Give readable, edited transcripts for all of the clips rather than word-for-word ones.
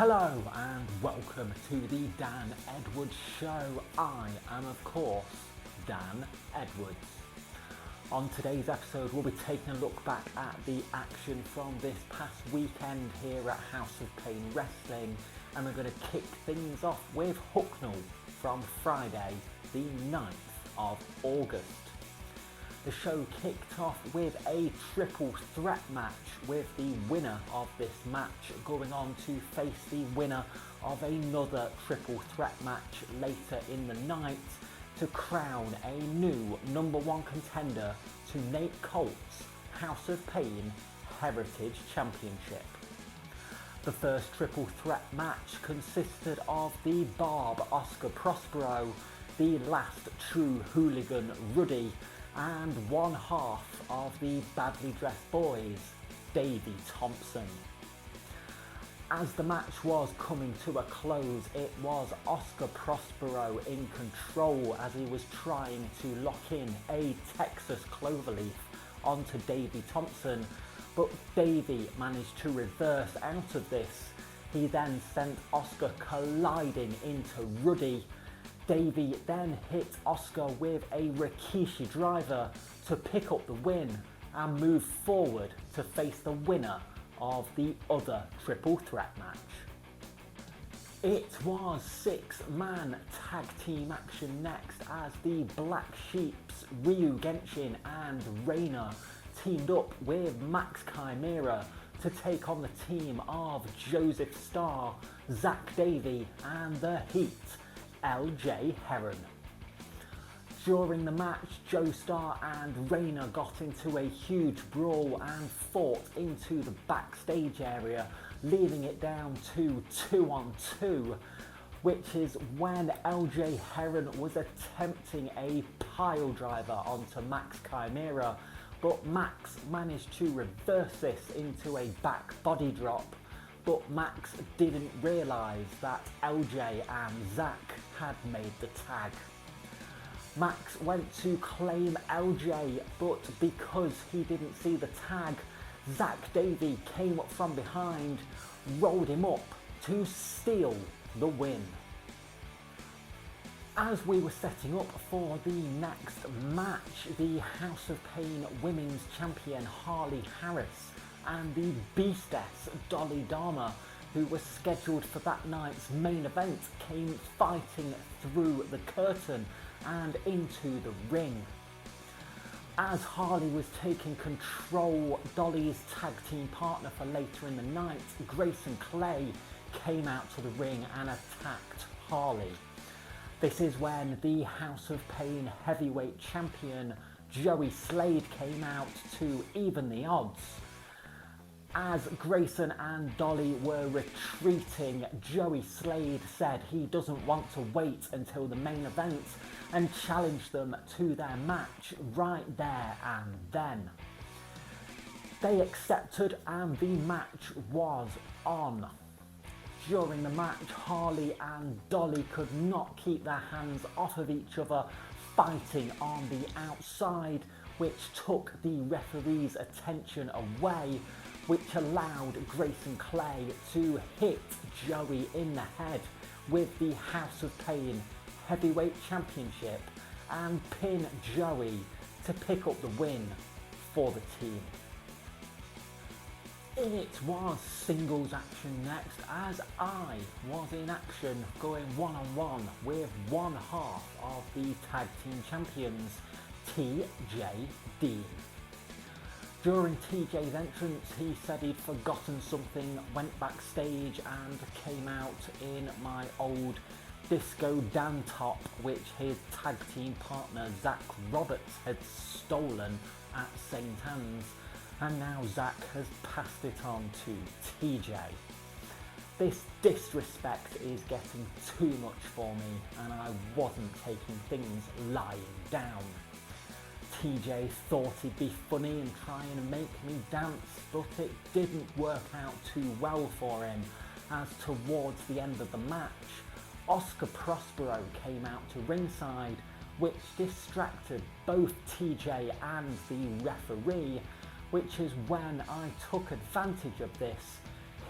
Hello and welcome to the Dan Edwards Show. I am of course Dan Edwards. On today's episode we'll be taking a look back at the action from this past weekend here at House of Pain Wrestling, and we're going to kick things off with Hucknall from Friday the 9th of August. The show kicked off with a triple threat match, with the winner of this match going on to face the winner of another triple threat match later in the night to crown a new number one contender to Nate Colt's House of Pain Heritage Championship. The first triple threat match consisted of the Barb Oscar Prospero, the last true hooligan Ruddy, and one half of the badly dressed boys, Davey Thompson. As the match was coming to a close, it was Oscar Prospero in control as he was trying to lock in a Texas Cloverleaf onto Davey Thompson, but Davey managed to reverse out of this. He then sent Oscar colliding into Ruddy. Davey then hit Oscar with a Rikishi driver to pick up the win and move forward to face the winner of the other triple threat match. It was six-man tag team action next as the Black Sheeps, Ryu Genshin and Reina teamed up with Max Chimera to take on the team of Joseph Starr, Zach Davey and the Heat, LJ Heron. During the match, Joe Starr and Reina got into a huge brawl and fought into the backstage area, leaving it down to 2-on-2, which is when LJ Heron was attempting a pile driver onto Max Chimera, but Max managed to reverse this into a back body drop. But Max didn't realise that LJ and Zach had made the tag. Max went to claim LJ, but because he didn't see the tag, Zach Davey came up from behind, rolled him up to steal the win. As we were setting up for the next match, the House of Pain Women's Champion Harley Harris and the Beastess Dolly Dharma, who was scheduled for that night's main event, came fighting through the curtain and into the ring. As Harley was taking control, Dolly's tag team partner for later in the night, Grayson Clay, came out to the ring and attacked Harley. This is when the House of Pain heavyweight champion Joey Slade came out to even the odds. As Grayson and Dolly were retreating, Joey Slade said he doesn't want to wait until the main event and challenged them to their match right there and then. They accepted and the match was on. During the match, Harley and Dolly could not keep their hands off of each other, fighting on the outside, which took the referee's attention away, which allowed Grayson Clay to hit Joey in the head with the House of Pain Heavyweight Championship and pin Joey to pick up the win for the team. It was singles action next as I was in action going one-on-one with one half of the tag team champions, TJ Dean. During TJ's entrance, he said he'd forgotten something, went backstage and came out in my old Disco Dan top, which his tag team partner Zach Roberts had stolen at St. Anne's, and now Zach has passed it on to TJ. This disrespect is getting too much for me, and I wasn't taking things lying down. TJ thought he'd be funny and try and make me dance, but it didn't work out too well for him, as towards the end of the match, Oscar Prospero came out to ringside, which distracted both TJ and the referee, which is when I took advantage of this,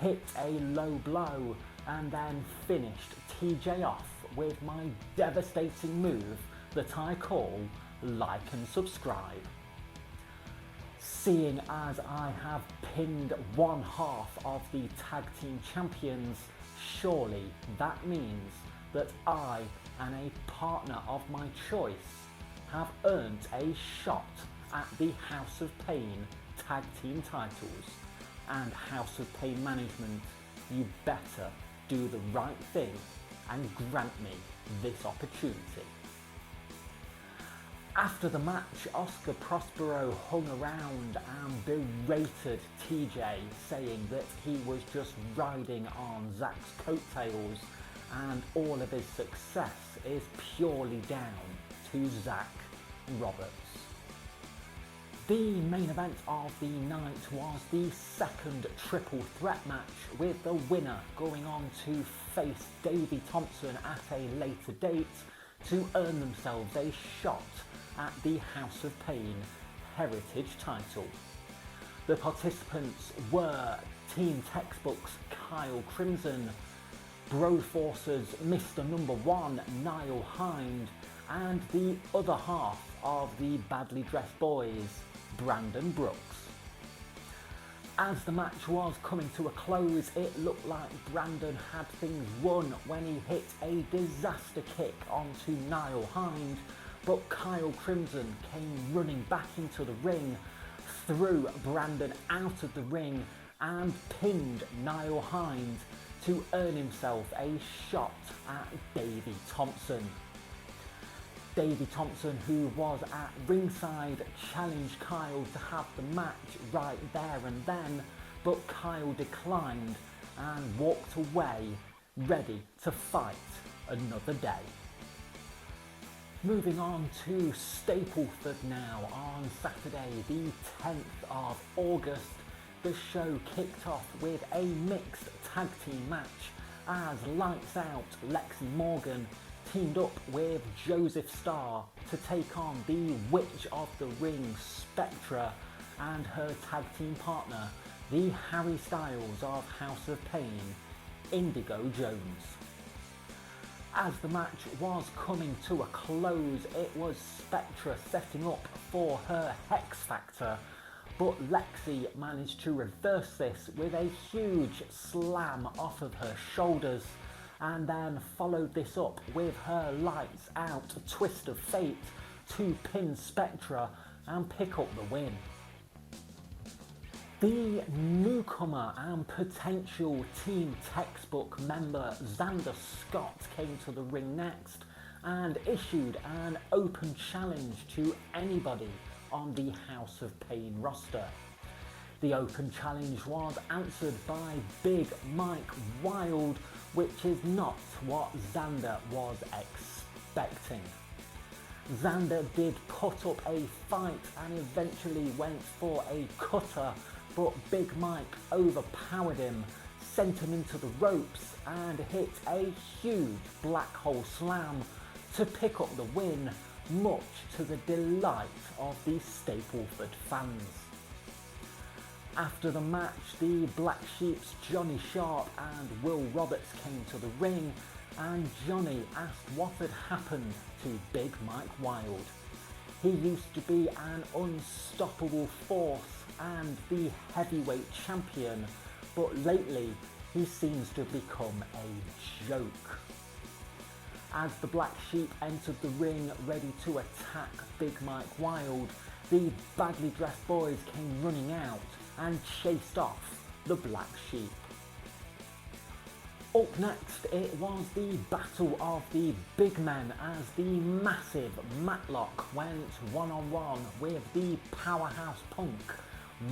hit a low blow and then finished TJ off with my devastating move that I call like and subscribe. Seeing as I have pinned one half of the tag team champions, surely that means that I and a partner of my choice have earned a shot at the House of Pain tag team titles, and House of Pain management, you better do the right thing and grant me this opportunity. After the match, Oscar Prospero hung around and berated TJ, saying that he was just riding on Zack's coattails and all of his success is purely down to Zack Roberts. The main event of the night was the second triple threat match, with the winner going on to face Davey Thompson at a later date to earn themselves a shot at the House of Pain Heritage title. The participants were Team Textbook's Kyle Crimson, Broforce's Mr. Number One Niall Hind, and the other half of the Badly Dressed Boys, Brandon Brooks. As the match was coming to a close, it looked like Brandon had things won when he hit a disaster kick onto Niall Hind, but Kyle Crimson came running back into the ring, threw Brandon out of the ring and pinned Niall Hind to earn himself a shot at Davey Thompson. Davey Thompson, who was at ringside, challenged Kyle to have the match right there and then, but Kyle declined and walked away, ready to fight another day. Moving on to Stapleford now. On Saturday the 10th of August, the show kicked off with a mixed tag team match as Lights Out Lexi Morgan teamed up with Joseph Starr to take on the Witch of the Ring Spectra and her tag team partner, the Harry Styles of House of Pain, Indigo Jones. As the match was coming to a close, it was Spectra setting up for her Hex Factor, but Lexi managed to reverse this with a huge slam off of her shoulders, and then followed this up with her Lights Out Twist of Fate to pin Spectra and pick up the win. The newcomer and potential Team Textbook member Xander Scott came to the ring next and issued an open challenge to anybody on the House of Pain roster. The open challenge was answered by Big Mike Wild, which is not what Xander was expecting. Xander did put up a fight and eventually went for a cutter, but Big Mike overpowered him, sent him into the ropes and hit a huge black hole slam to pick up the win, much to the delight of the Stapleford fans. After the match, the Black Sheep's Johnny Sharp and Will Roberts came to the ring, and Johnny asked what had happened to Big Mike Wild. He used to be an unstoppable force and the heavyweight champion, but lately he seems to have become a joke. As the Black Sheep entered the ring ready to attack Big Mike Wild, the Badly Dressed Boys came running out and chased off the Black Sheep. Up next, it was the battle of the big men as the massive Matlock went one-on-one with the powerhouse punk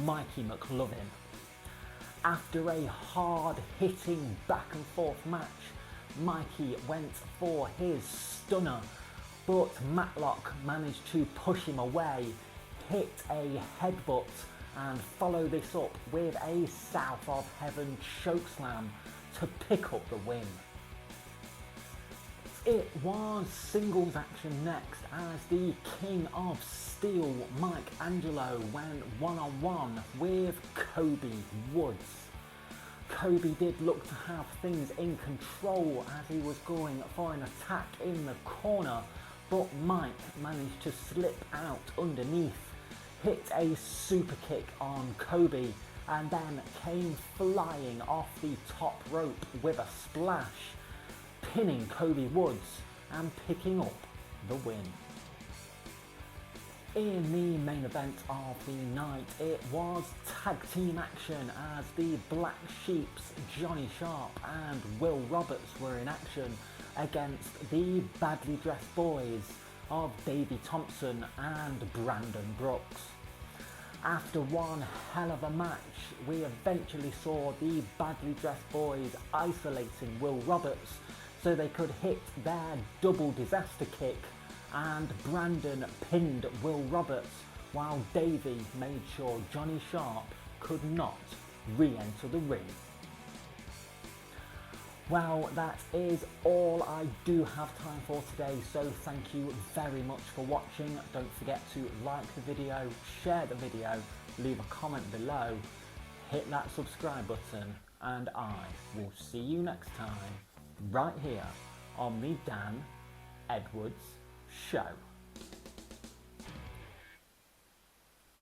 Mikey McLovin. After a hard-hitting back-and-forth match, Mikey went for his stunner, but Matlock managed to push him away, hit a headbutt, and follow this up with a South of Heaven chokeslam to pick up the win. It was singles action next as the King of Steel, Mike Angelo, went one-on-one with Cody Woods. Kobe did look to have things in control as he was going for an attack in the corner, but Mike managed to slip out underneath, hit a super kick on Kobe, and then came flying off the top rope with a splash, pinning Kobe Woods and picking up the win. In the main event of the night, it was tag team action as the Black Sheeps, Johnny Sharp and Will Roberts were in action against the Badly Dressed Boys of Davey Thompson and Brandon Brooks. After one hell of a match, we eventually saw the Badly Dressed Boys isolating Will Roberts so they could hit their double disaster kick, and Brandon pinned Will Roberts while Davey made sure Johnny Sharp could not re-enter the ring. Well, that is all I do have time for today, so thank you very much for watching. Don't forget to like the video, share the video, leave a comment below, hit that subscribe button, and I will see you next time right here on the Dan Edwards Show.